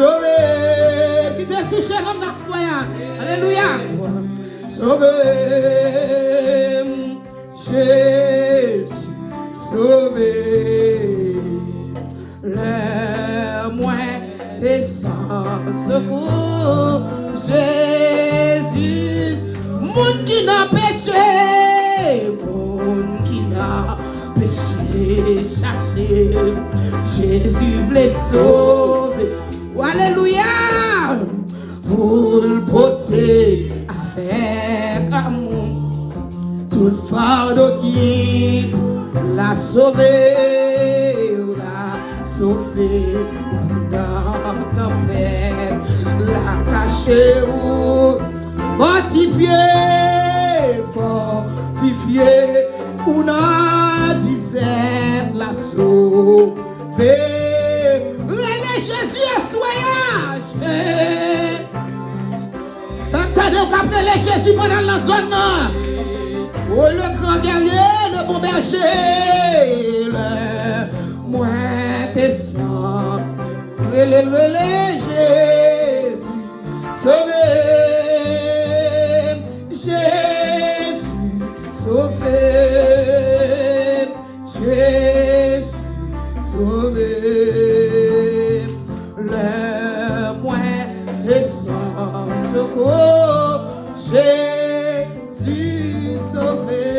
sauver. Qui t'a touché l'homme d'Axoya. Alléluia. Sauver. Jésus, sauver. Le moins t'es sans secours. Jésus, monde qui n'a péché. Monde qui n'a péché, chaché. Jésus voulait sauver. Alléluia. Pour le porter avec amour. Tout le fardeau qui l'a sauvé. L'a sauvé dans la tempête. L'a caché ou fortifié. Fortifié. Ou n'a disait la sauvé. Relais Jésus est soyage. Attendez, on va les Jésus pendant la zone. Oh, le grand guerrier, le bon berger. Le moins tes sang. Relais Jésus. Sauvé. Jésus. Sauvé. Jésus. Sauvé. Le moins tes sang. Secours. Jésus sauvé.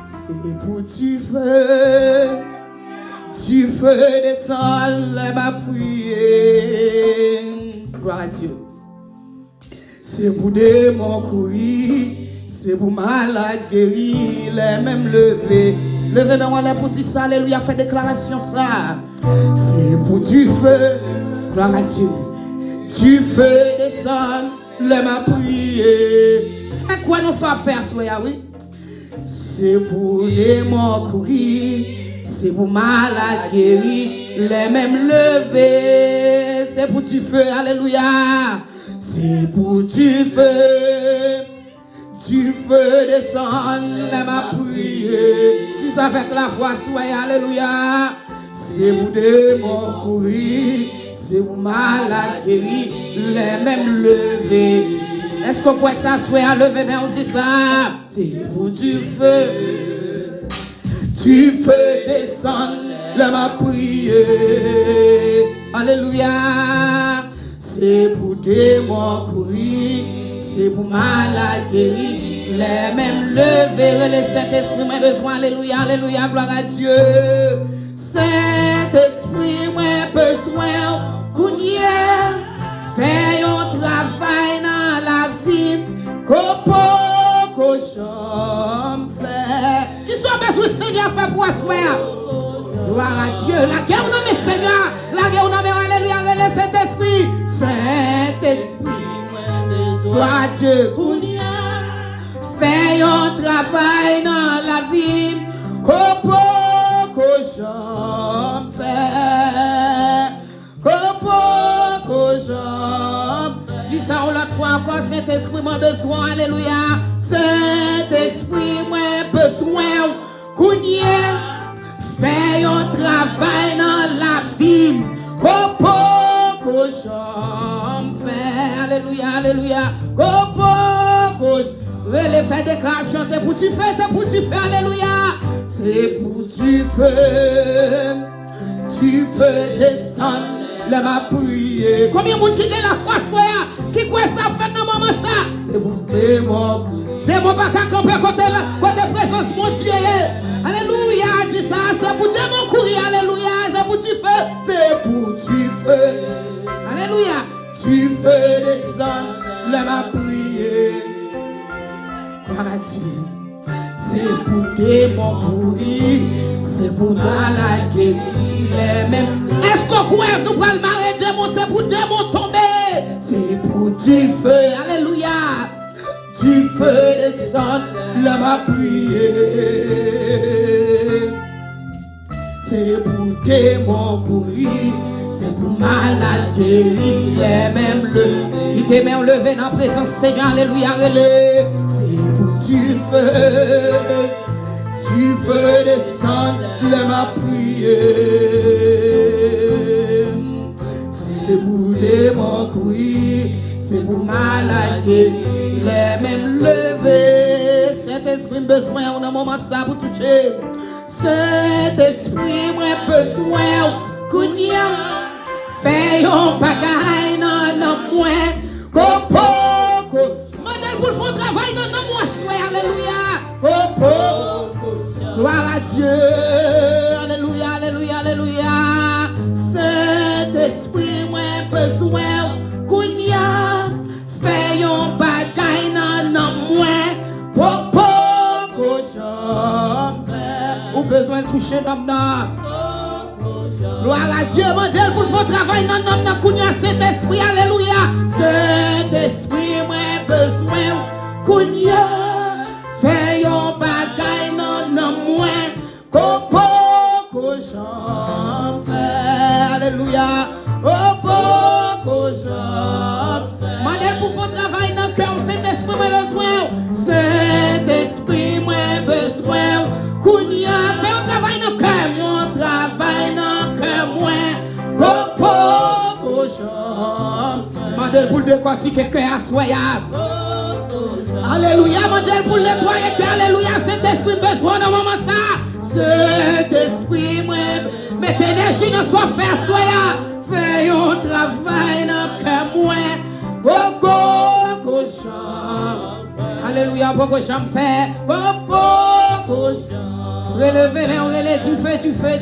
C'est pour tu fais descendre ma prière. Gloire à Dieu. C'est pour des démons courir, c'est pour malade guérir, les mêmes lever. Levez dans moi pour dire ça, alléluia, fait déclaration ça. C'est pour du feu, gloire à Dieu. Tu fais descendre ma prière. Fais quoi nous sommes faire, soya, oui? C'est pour des morts courir, c'est pour malade guérir, les mêmes lever. C'est pour du feu, alléluia. C'est pour du feu descendre ma prière. Dis ça avec la foi, soya, alléluia. C'est pour des morts courir, c'est pour malade guérir, les mêmes lever. Est-ce qu'on peut s'asseoir à lever, mais on dit ça? C'est pour du feu descendre ma prière. Alléluia. C'est pour des morts courir, c'est pour malade guérir, les mêmes lever. Le Saint-Esprit, moi besoin, alléluia, alléluia, gloire à Dieu. Saint-Esprit, moi besoin, qu'on y est, fais un travail dans la vie, qu'au champ fait. Qui sont besoin, Seigneur, fait pour asseoir. Gloire à Dieu, la guerre, on a mis Seigneur, la guerre, on a mis, alléluia, le Saint-Esprit, Saint-Esprit, gloire à Dieu, qu'on y est, fais un travail dans la vie, qu'au champ fait. Dis ça l'autre fois encore, Saint-Esprit, moi besoin, alléluia. Saint-Esprit, moi besoin, qu'on y est, fais un travail dans la vie, qu'au champ fait, alléluia, alléluia, les faire déclaration, c'est pour tu fais, alléluia, c'est pour tu fais descendre ma prière. Combien de monde qui est la foi, frère, qui quoi ça fait dans le moment ça? C'est pour des mots pas qu'à camper côté présence, mon Dieu. Alléluia, dis ça, c'est pour des mots courir, alléluia, c'est pour tu fais, alléluia, tu fais descendre ma prière. Gloire à Dieu. C'est pour des morts courir, c'est pour malade guérir, les mêmes. Est-ce qu'on croit nous pour le marrer des mots, c'est pour des mots tomber, c'est pour du feu, alléluia, du feu descendre ma prière. C'est pour des morts courir, c'est pour malade guérir, les mêmes lever. Qui t'es même levé dans la présence, Seigneur, alléluia, relève. C'est pour du feu descendre ma prière. courir, c'est pour malade les mêmes lever. Saint-Esprit besoin on a un moment ça pour toucher. Saint-Esprit moi besoin kounya fait un bagaille non moi copo modèle pour faire travail non moi soir alléluia copo gloire à Dieu alléluia alléluia alléluia Saint-Esprit moi besoin kounya fait un bagaille non moi copo ou besoin de toucher l'homme. Gloire à Dieu, modèle pour faire travail dans l'homme. Kounya Saint-Esprit, alléluia. Saint-Esprit, moi besoin. Kounya, fais un bagaille dans l'homme. Copo, j'en fais. Alléluia. Copo, j'en fais. Modèle pour faire travail dans le cœur. Saint-Esprit, moi besoin. Saint-Esprit, moi besoin. Kounya, fais un travail dans le cœur. Mon travail dans le cœur, moi. Copo, modèle pour décortiquer cœur assoyable. Alléluia, modèle pour nettoyer cœur. Alléluia, Saint-Esprit besoin dans moment ça. Saint-Esprit, moi, mettez énergie dans soi, faire assoyable. Fais un travail dans le cœur, moi. Copo, alléluia, pourquoi j'en fais. Copo, relevez, relevez, tu fais.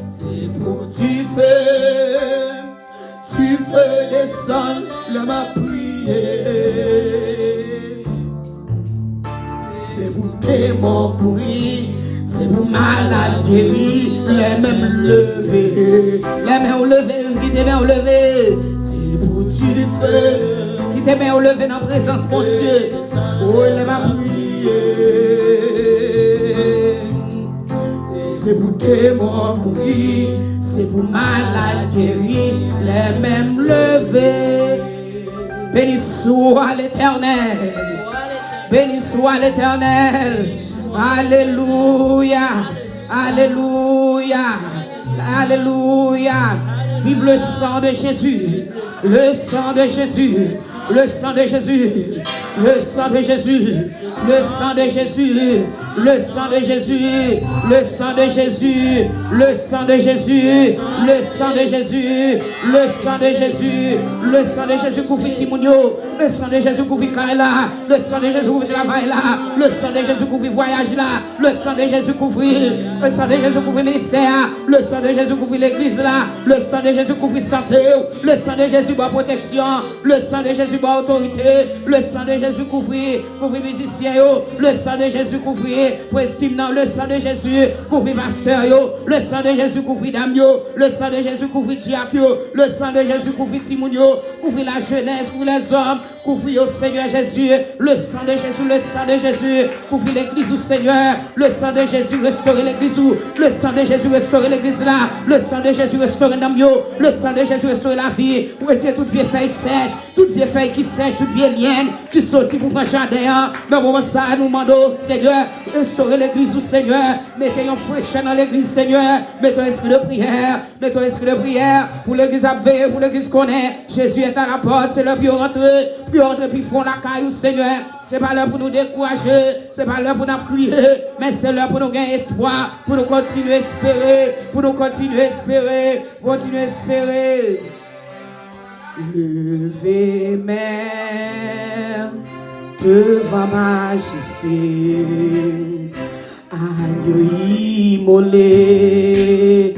C'est pour tu fais descendre le ma prière. C'est pour tes morts courir, c'est pour malade guérir, les mêmes lever, les mains levées, qui tes mains levées. C'est pour tu fais, qui tes mains levées dans la présence mon Dieu. Oh, les ma prière. C'est pour tes morts courir, c'est pour malade guérir, les mêmes levés. Béni soit l'Éternel, béni soit l'Éternel. Alléluia, alléluia, alléluia. Vive le sang de Jésus, le sang de Jésus, le sang de Jésus, le sang de Jésus, le sang de Jésus, le sang de Jésus, le sang de Jésus, le sang de Jésus, le sang de Jésus, le sang de Jésus, le sang de Jésus couvre Timounio, le sang de Jésus couvre Kaila, le sang de Jésus couvre travail là, le sang de Jésus couvre voyage là, le sang de Jésus couvre, le sang de Jésus couvre ministère, le sang de Jésus couvre l'église là, le sang de Jésus couvre santé, le sang de Jésus boit protection, le sang de Jésus boit autorité, le sang de Jésus couvre musicien, le sang de Jésus couvre estime dans le sang de Jésus couvre pasteur, le sang de Jésus couvre dame, le sang de Jésus couvre diable, le sang de Jésus couvre timounio, couvre la jeunesse, couvre les hommes, couvre au Seigneur Jésus, le sang de Jésus, le sang de Jésus couvre l'église au Seigneur, le sang de Jésus restaure l'église, le sang de Jésus restaure l'église là, le sang de Jésus restaure l'âme, le sang de Jésus restaure la vie, retire toute vieille feuille sèche, toute vieille feuille qui sèche, toute vieille lienne qui sortit pour prendre jardin. Dans le moment ça, nous demandons, Seigneur, restaurer l'église au Seigneur, mettez un fraîcheur dans l'église, Seigneur, mettez un esprit de prière, mettez un esprit de prière pour l'église à veiller, pour l'église connaît. Jésus est à la porte, c'est l'heure pour rentrer, puis font la caille, Seigneur. C'est pas l'heure pour nous décourager, c'est pas l'heure pour nous crier, mais c'est l'heure pour nous gagner espoir, pour nous continuer à espérer, pour nous continuer à espérer, continuer à espérer. Levez mère devant majesté, agneau immolé,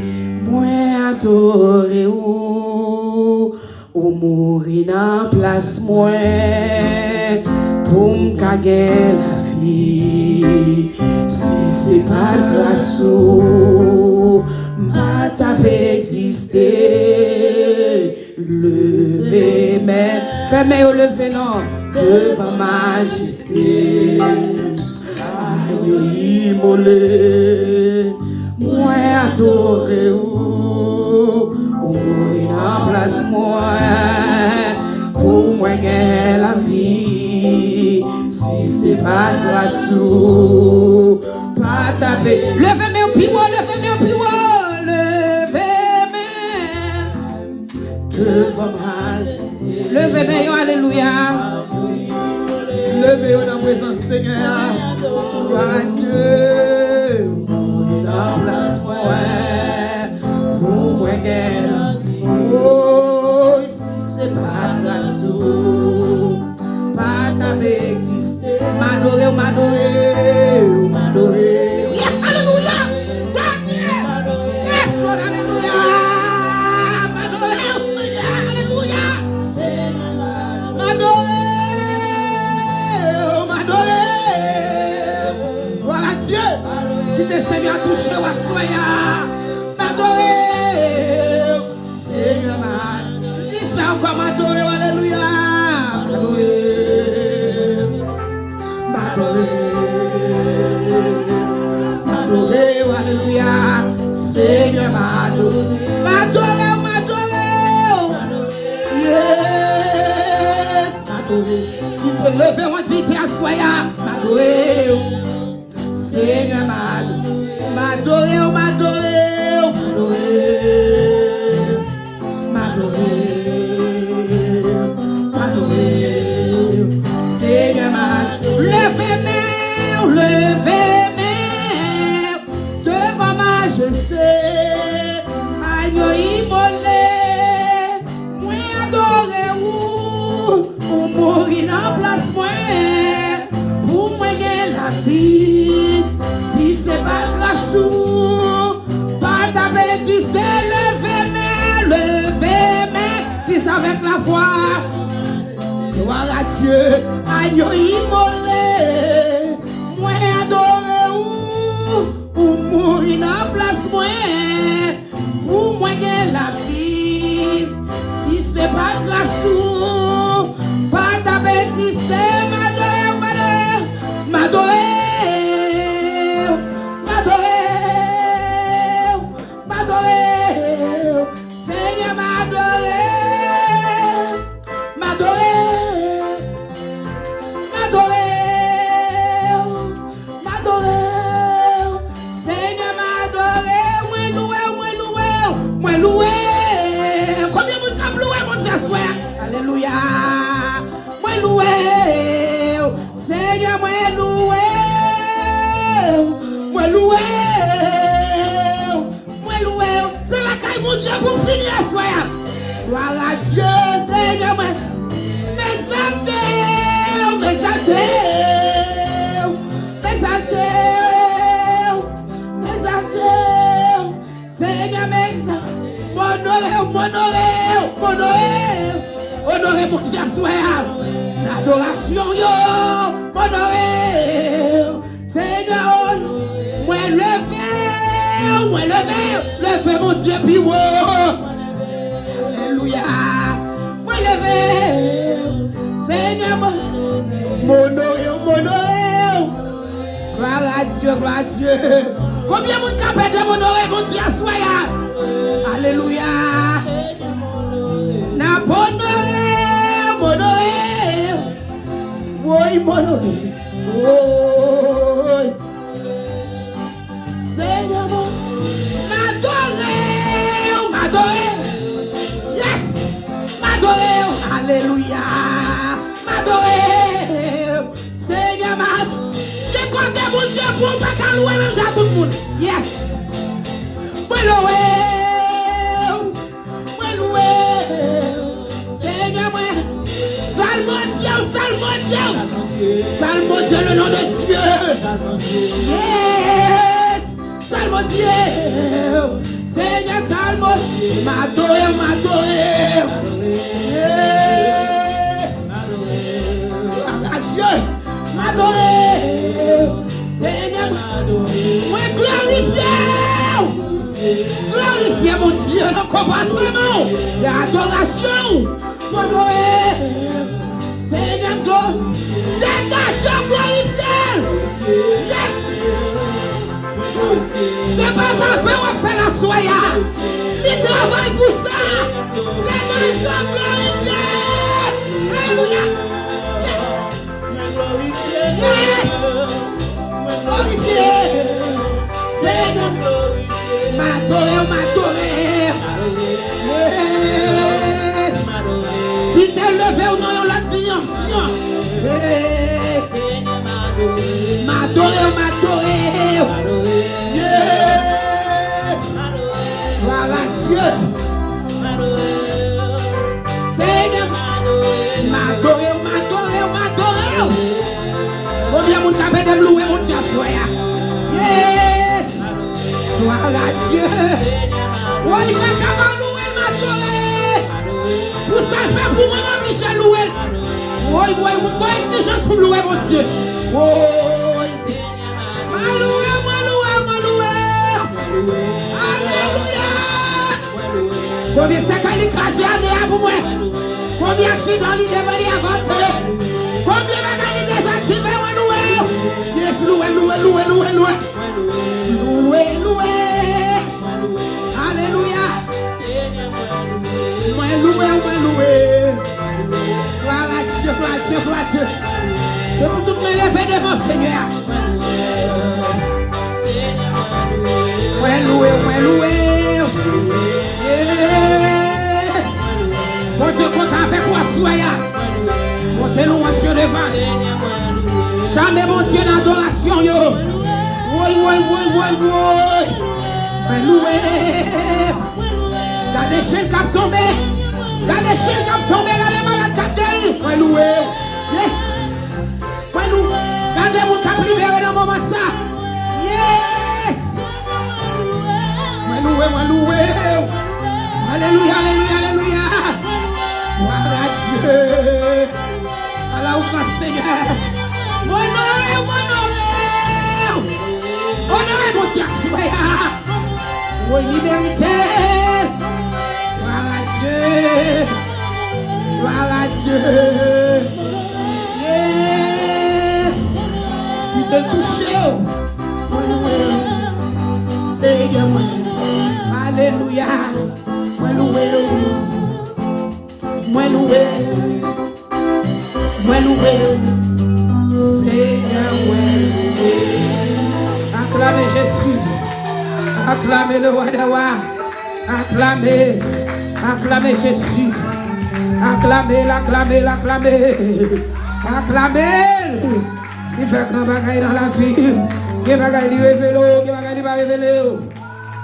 moi adoré ou mourir en place moi pour m'caguer la vie. Si c'est pas grâce ou m'a tapé exister. Levez mes, fermez ou levez non, devant majesté. Agneau immolé, moi adoré ou mourir en place moi pour moi gagner la vie. Si c'est pas grâce ou pas taper. Levez mes pieds, levez mes pieds, levez mes. devant majesté. Levez-vous, alléluia. Levez-vous dans la présence Seigneur. Gloire à Dieu. Mourir dans la place pour moi gagner. Oh, si c'est pas grâce, pas t'avais existé. M'adorer, m'adorer, m'adorer. Yes, alléluia. Yes, Lord, alléluia. M'adorer, Seigneur, alléluia. M'adorer, m'adorer. Voilà Dieu qui te Seigneur touché ou à soya. M'adorer, Seigneur, dis ça encore, m'adorer, alléluia. M'adorer, alléluia. Seigneur, m'adorer, yes, m'adorer. Qui te leve, on dit, tu as soya, m'adorer. Seigneur, m'adorer, Seigneur, levez-moi devant majesté. Agneau immolé, moi adorer ou mourir en place moi. Pour moi gagner la vie, si c'est pas grâce ou pas t'avais existé. Levez-moi, dis avec la foi. Gloire à Dieu, agneau immolé, moi adorer ou mourir en place moi. Pour moi gagner la vie, si c'est pas grâce ou pas t'avais existé. M'adorer, Seigneur, alléluia. Moi loué, Seigneur, moi loué. C'est la caille mon Dieu pour finir ce soir. Gloire à Dieu, Seigneur, moi m'exalter. Seigneur, honoré mon Dieu, soir. L'adoration, yo, honoré. Seigneur, moi levé, mon Dieu, puis moi. Alléluia. Moi levé, Seigneur, m'honoré. Gloire à Dieu, Combien de capes de m'honorer, mon Dieu, soya. Alléluia. N'a pas m'honorer. Oui, m'honorer. Oui. Seigneur, m'adorer. Yes, m'adorer. Alléluia. M'adorer. Seigneur, m'adorer. J'ai compté mon Dieu pour pas qu'à louer même ça tout le monde. Yes. Moi louer. Seigneur, moi. Salmo Dieu, le nom de Dieu. Yes. Salmo Dieu. Seigneur, salmo. M'adorer. Yes. À Dieu. M'adorer. Seigneur, moi glorifier mon Dieu, non comportement, l'adoration, mon Noël, Seigneur, dégage, glorifier. Yes. C'est pas vrai, on fait la soya. Il travaille pour ça. Dégage, glorifier. Alléluia. Yes. Glorifier. Seigneur, m'adorer. mérité lever au nom de la dimension. M'adorer. Yes. Voilà Dieu. Seigneur, m'adorer. Combien de monde capable de louer mon Dieu soya? Yes. Voilà Dieu. Oui, il va capable de louer, m'adorer. Pour ça, le fait pour moi, m'obliger à louer. Oui, exigence pour louer mon Dieu. Oui, louer. Alléluia. Combien de sacs à l'écraser à pour moi? Combien d'accidents il devrait y avoir? Combien de bagages désactivés? Yes, louer. Alléluia. Moi louer. Voilà Dieu. C'est pour tout me lever devant Seigneur. Moi louer. Yes. Mon Dieu, content avec moi, soya. Montez louange devant. Jamais mon Dieu d'adoration, yo. Oui. Mais loué. Gardez les chaînes qui ont tombé. Gardez malades qui ont guéri. Mais loué. Yes. Mais loué. Gardez mon cap libéré dans le moment ça. Yes. Mais loué. Alléluia. Voilà Dieu. Allah au grand Seigneur. Honorez mon Dieu, soya. Oui, liberté. Gloire à Dieu. Yes. Il te touche. Seigneur, alléluia. Moi loué. Seigneur, acclamez Jésus, acclamez le roi des rois, acclamez Jésus, acclamez. Il fait grand bagaille dans la vie, il bagaille il révèle, il bagaille il va révéler,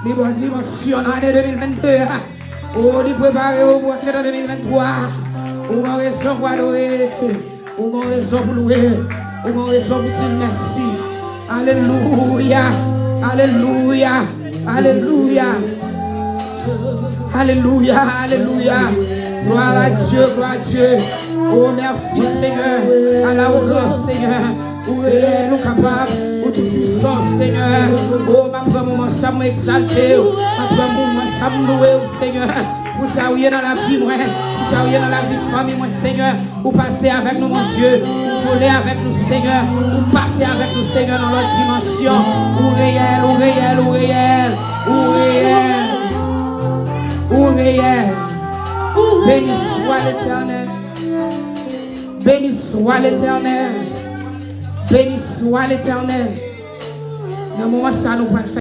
il va dimension en année 2022, oh il prépare pour entrer dans 2023, on a raison pour adorer. On a raison pour louer, on a raison pour dire merci. Alléluia. Gloire à Dieu. Oh merci Seigneur, Allah au grand Seigneur, où est nous capable, où tout puissant Seigneur. Oh ma prend moment ça m'exalter, ma prend moment ça me louer Seigneur. Vous savez dans la vie, moi, vous savez dans la vie famille, moi, Seigneur, vous passez avec nous, mon Dieu, vous volez avec nous, Seigneur, vous passez avec nous, Seigneur, dans notre dimension, ou réel. Béni soit l'éternel. Dans le moment ça, nous pouvons faire